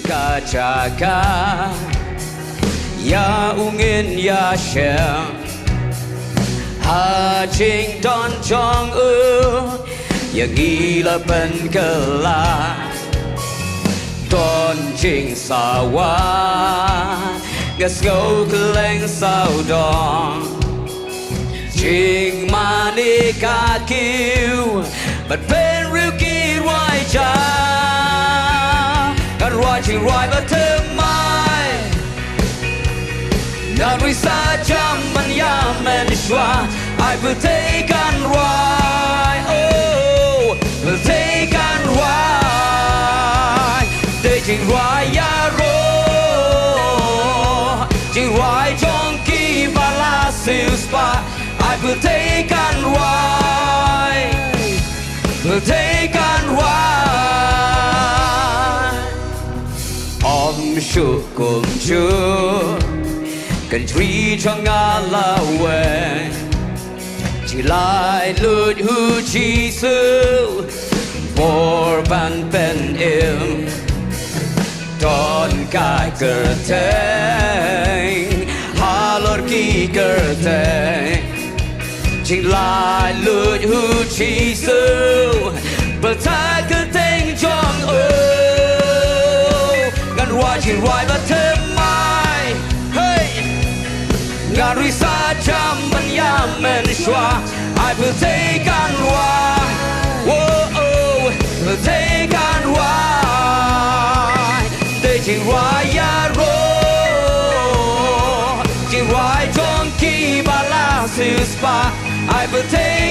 ka jaga ya ungin ya share ha ching don chong ya nghi là bên cờ la don ching sa wa gas go kleng sao don ching mani ka kiu but pen real ki wai cha kan roi ching roi but thơm mai nan ri sa cham man ya men shwa I will take and ride oh will take and ride để ching roi ya ro ching roi trong ki ba la siêu spa I will take and ride will take and ride om shu kum chu cần truy cho ngã la quê chỉ lại lượt hư chi sư vor ban pen im đón cái cơ thể hà lót kỳ cơ thể chỉ lại lượt hư chi sư bờ ta cứ tên trong ngăn hoa chỉ hoài và thêm mai hey ngàn ri sa cham man ya men shwa I will take and ride whoa oh will take and ride để chỉ hoài ya ro chỉ hoài trong ki ba la siêu spa I will take